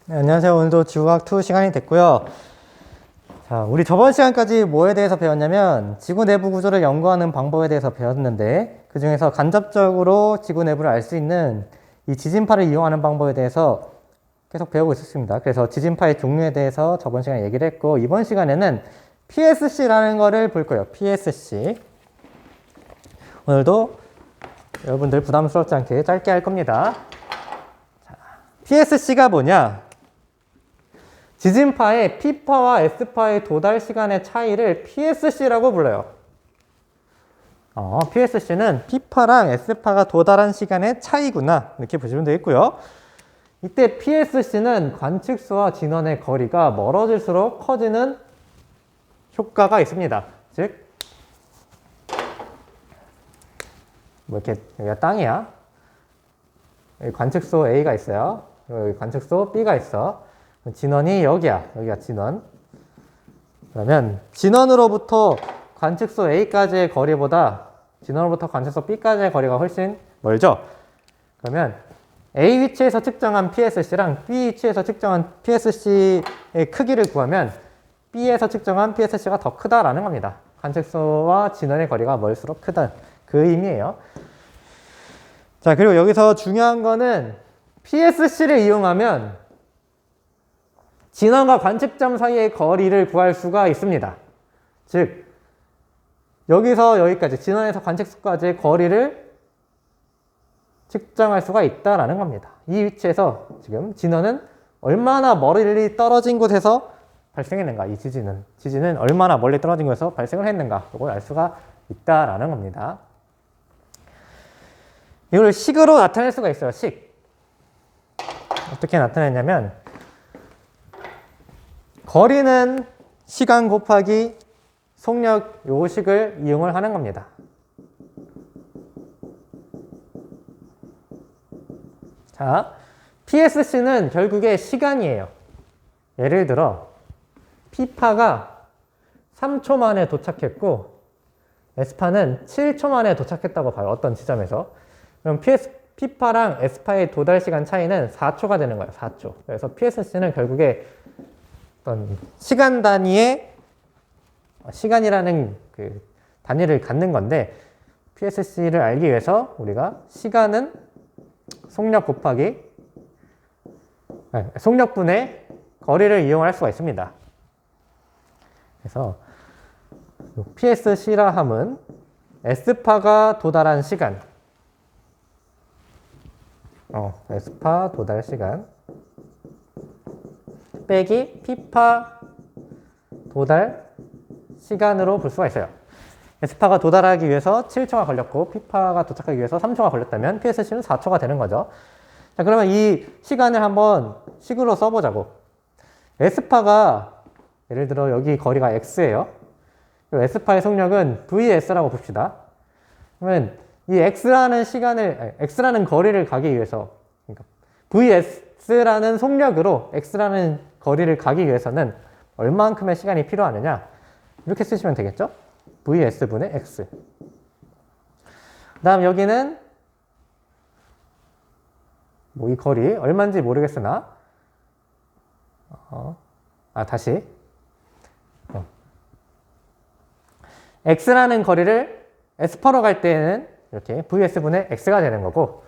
네, 안녕하세요. 오늘도 지구과학2 시간이 됐고요. 자, 우리 저번 시간까지 뭐에 대해서 배웠냐면 지구 내부 구조를 연구하는 방법에 대해서 배웠는데 그 중에서 간접적으로 지구 내부를 알 수 있는 이 지진파를 이용하는 방법에 대해서 계속 배우고 있었습니다. 그래서 지진파의 종류에 대해서 저번 시간에 얘기를 했고 이번 시간에는 PSC라는 거를 볼 거예요. PSC. 오늘도 여러분들 부담스럽지 않게 짧게 할 겁니다. 자, PSC가 뭐냐? 지진파의 P파와 S파의 도달 시간의 차이를 PSC라고 불러요. PSC는 P파랑 S파가 도달한 시간의 차이구나. 이렇게 보시면 되겠고요. 이때 PSC는 관측소와 진원의 거리가 멀어질수록 커지는 효과가 있습니다. 즉, 뭐 이렇게 여기가 땅이야. 여기 관측소 A가 있어요. 그리고 여기 관측소 B가 있어. 진원이 여기야. 여기가 진원. 그러면 진원으로부터 관측소 A까지의 거리보다 진원으로부터 관측소 B까지의 거리가 훨씬 멀죠? 그러면 A 위치에서 측정한 PSC랑 B 위치에서 측정한 PSC의 크기를 구하면 B에서 측정한 PSC가 더 크다라는 겁니다. 관측소와 진원의 거리가 멀수록 크다. 그 의미예요. 자, 그리고 여기서 중요한 거는 PSC를 이용하면 진원과 관측점 사이의 거리를 구할 수가 있습니다. 즉, 여기서 여기까지, 진원에서 관측소까지의 거리를 측정할 수가 있다라는 겁니다. 이 위치에서 지금 진원은 얼마나 멀리 떨어진 곳에서 발생했는가, 이 지진은 얼마나 멀리 떨어진 곳에서 발생을 했는가, 이걸 알 수가 있다라는 겁니다. 이걸 식으로 나타낼 수가 있어요, 식. 어떻게 나타내냐면, 거리는 시간 곱하기 속력 요 식을 이용을 하는 겁니다. 자, PSC는 결국에 시간이에요. 예를 들어 P파가 3초 만에 도착했고 S파는 7초 만에 도착했다고 봐요. 어떤 지점에서. 그럼 P파랑 S파의 도달 시간 차이는 4초가 되는 거예요. 4초. 그래서 PSC는 결국에 어떤 시간 단위의 시간이라는 그 단위를 갖는 건데 PSC를 알기 위해서 우리가 시간은 속력 곱하기 속력분의 거리를 이용할 수가 있습니다. 그래서 PSC라 함은 S파가 도달한 시간 S파 도달 시간 빼기 P파 도달 시간으로 볼 수가 있어요. S파가 도달하기 위해서 7초가 걸렸고 P파가 도착하기 위해서 3초가 걸렸다면 PSC는 4초가 되는 거죠. 자, 그러면 이 시간을 한번 식으로 써보자고. S파가 예를 들어 여기 거리가 X예요. 그리고 S파의 속력은 VS라고 봅시다. 그러면 이 X라는 거리를 가기 위해서 그러니까 VS라는 속력으로 X라는 거리를 가기 위해서는 얼만큼의 시간이 필요하느냐 이렇게 쓰시면 되겠죠? VS분의 X. 그 다음 여기는 뭐 이 거리 얼마인지 모르겠으나 다시 X라는 거리를 S파로 갈 때는 이렇게 VS분의 X가 되는 거고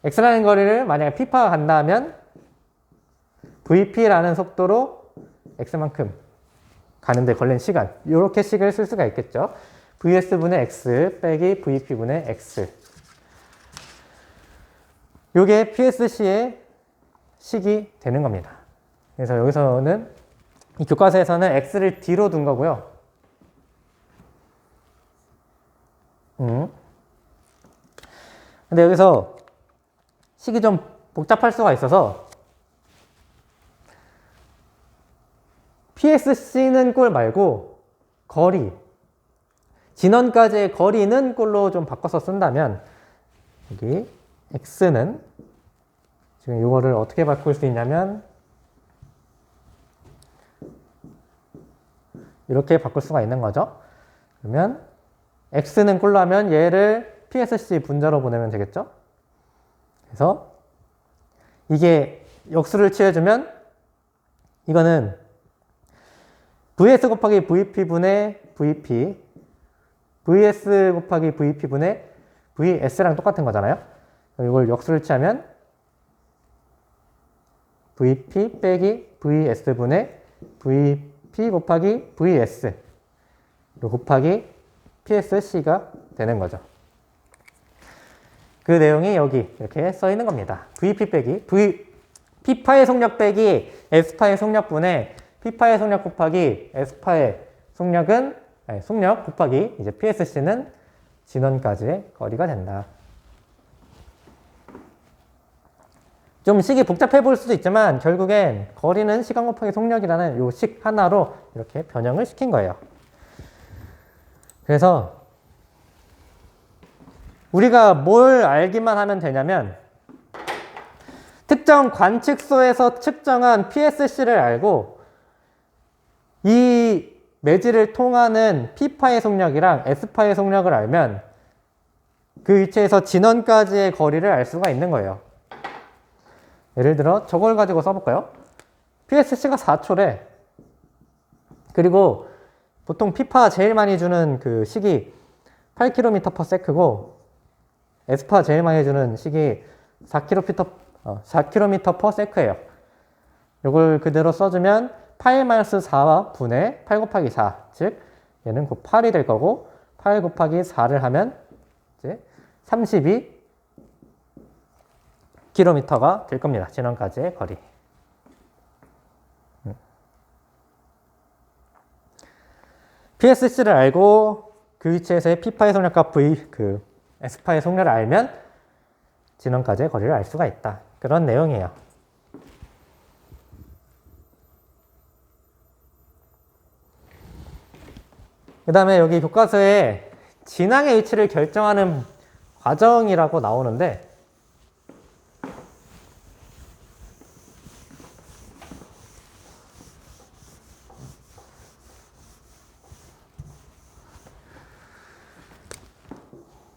X라는 거리를 만약에 P파가 간다면 VP라는 속도로 X만큼 가는데 걸린 시간 이렇게 식을 쓸 수가 있겠죠. VS분의 X 빼기 VP분의 X 이게 PSC의 식이 되는 겁니다. 그래서 여기서는 이 교과서에서는 X를 D로 둔 거고요. 근데 여기서 식이 좀 복잡할 수가 있어서 PSC는 꼴 말고 거리, 진원까지의 거리는 꼴로 좀 바꿔서 쓴다면 여기 X는 지금 이거를 어떻게 바꿀 수 있냐면 이렇게 바꿀 수가 있는 거죠. 그러면 X는 꼴로 하면 얘를 PSC 분자로 보내면 되겠죠. 그래서 이게 역수를 취해주면 이거는 vs 곱하기 vp분의 vp, vs 곱하기 vp분의 vs랑 똑같은 거잖아요. 이걸 역수를 취하면 vp 빼기 vs분의 vp 곱하기 vs 곱하기 psc가 되는 거죠. 그 내용이 여기 이렇게 써 있는 겁니다. vp 빼기 p파의 속력 빼기 s파의 속력분의 p파의 속력 곱하기 s파의 속력은 속력 곱하기 이제 psc는 진원까지의 거리가 된다. 좀 식이 복잡해 보일 수도 있지만 결국엔 거리는 시간 곱하기 속력이라는 요 식 하나로 이렇게 변형을 시킨 거예요. 그래서 우리가 뭘 알기만 하면 되냐면 특정 관측소에서 측정한 PSC를 알고 이 매질을 통하는 P파의 속력이랑 S파의 속력을 알면 그 위치에서 진원까지의 거리를 알 수가 있는 거예요. 예를 들어 저걸 가지고 써볼까요? PSC가 4초래. 그리고 보통 P파 제일 많이 주는 그 식이 8km/s고 S파 제일 많이 주는 식이 4km/s예요. 이걸 그대로 써주면 8-4와 분의 8 곱하기 4, 즉 얘는 곧 8이 될 거고 8 곱하기 4를 하면 이제 32km가 될 겁니다. 진원까지의 거리. PSC를 알고 그 위치에서의 P파의 속력과 S파의 속력을 알면 진원까지의 거리를 알 수가 있다. 그런 내용이에요. 그 다음에 여기 교과서에 진항의 위치를 결정하는 과정이라고 나오는데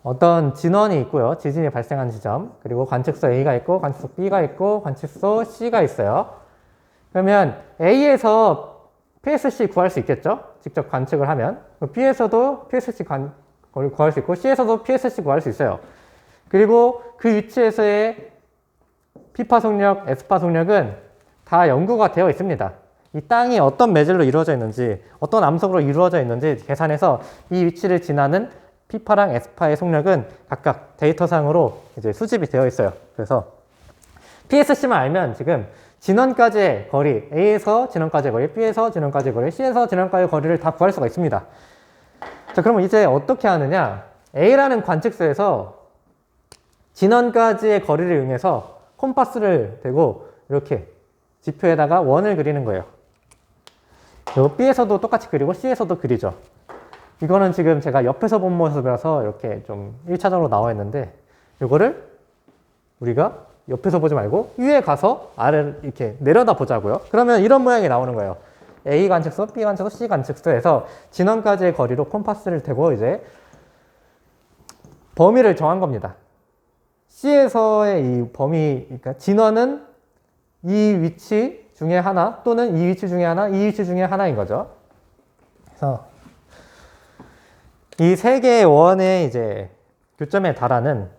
어떤 진원이 있고요. 지진이 발생한 지점, 그리고 관측소 A가 있고 관측소 B가 있고 관측소 C가 있어요. 그러면 A에서 PSC 구할 수 있겠죠? 직접 관측을 하면. B에서도 PSC 구할 수 있고 C에서도 PSC 구할 수 있어요. 그리고 그 위치에서의 P파 속력, S파 속력은 다 연구가 되어 있습니다. 이 땅이 어떤 매질로 이루어져 있는지, 어떤 암석으로 이루어져 있는지 계산해서 이 위치를 지나는 P파랑 S파의 속력은 각각 데이터상으로 이제 수집이 되어 있어요. 그래서 PSC만 알면 지금 진원까지의 거리, A에서 진원까지의 거리, B에서 진원까지의 거리, C에서 진원까지의 거리를 다 구할 수가 있습니다. 자, 그러면 이제 어떻게 하느냐? A라는 관측소에서 진원까지의 거리를 이용해서 콤파스를 대고 이렇게 지표에다가 원을 그리는 거예요. 그리고 B에서도 똑같이 그리고 C에서도 그리죠. 이거는 지금 제가 옆에서 본 모습이라서 이렇게 좀 1차적으로 나와 있는데 이거를 우리가 옆에서 보지 말고 위에 가서 아래를 이렇게 내려다 보자고요. 그러면 이런 모양이 나오는 거예요. A 관측소, B 관측소, C 관측소에서 진원까지의 거리로 콤파스를 대고 이제 범위를 정한 겁니다. C에서의 이 범위, 그러니까 진원은 이 위치 중에 하나 또는 이 위치 중에 하나, 이 위치 중에 하나인 거죠. 그래서 이 세 개의 원의 이제 교점에 달하는,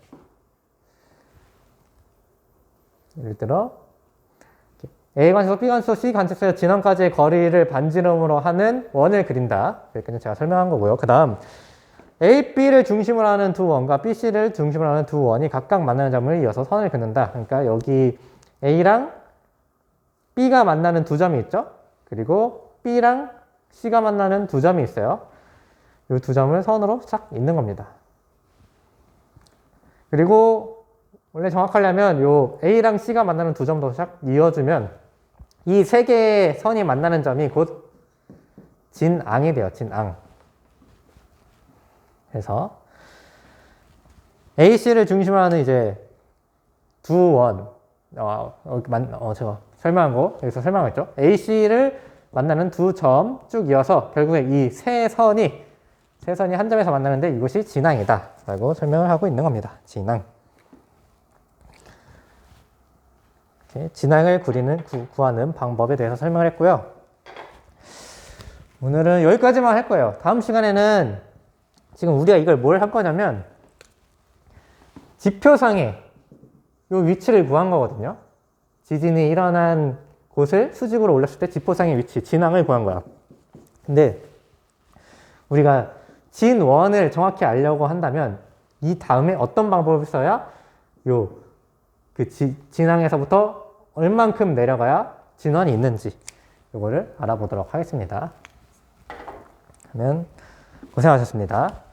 예를 들어 A 관측소, B 관측소, C 관측소의 진원까지의 거리를 반지름으로 하는 원을 그린다. 이렇게 제가 설명한 거고요. 그 다음 A, B를 중심으로 하는 두 원과 B, C를 중심으로 하는 두 원이 각각 만나는 점을 이어서 선을 긋는다. 그러니까 여기 A랑 B가 만나는 두 점이 있죠. 그리고 B랑 C가 만나는 두 점이 있어요. 이 두 점을 선으로 싹 잇는 겁니다. 그리고 원래 정확하려면 요 A랑 C가 만나는 두 점도 싹 이어주면 이 세 개의 선이 만나는 점이 곧 진앙이 돼요. 진앙. 그래서 AC를 중심으로 하는 이제 두 원, 제가 설명한 거 여기서 설명했죠. AC를 만나는 두 점 쭉 이어서 결국에 이 세 선이 한 점에서 만나는데 이것이 진앙이다 라고 설명을 하고 있는 겁니다. 진앙. 이렇게 진앙을 구하는 방법에 대해서 설명을 했고요. 오늘은 여기까지만 할 거예요. 다음 시간에는 지금 우리가 이걸 뭘 할 거냐면 지표상의 이 위치를 구한 거거든요. 지진이 일어난 곳을 수직으로 올렸을 때 지표상의 위치, 진앙을 구한 거야. 근데 우리가 진원을 정확히 알려고 한다면 이 다음에 어떤 방법을 써야 진앙에서부터 얼만큼 내려가야 진원이 있는지 이거를 알아보도록 하겠습니다. 그러면 고생하셨습니다.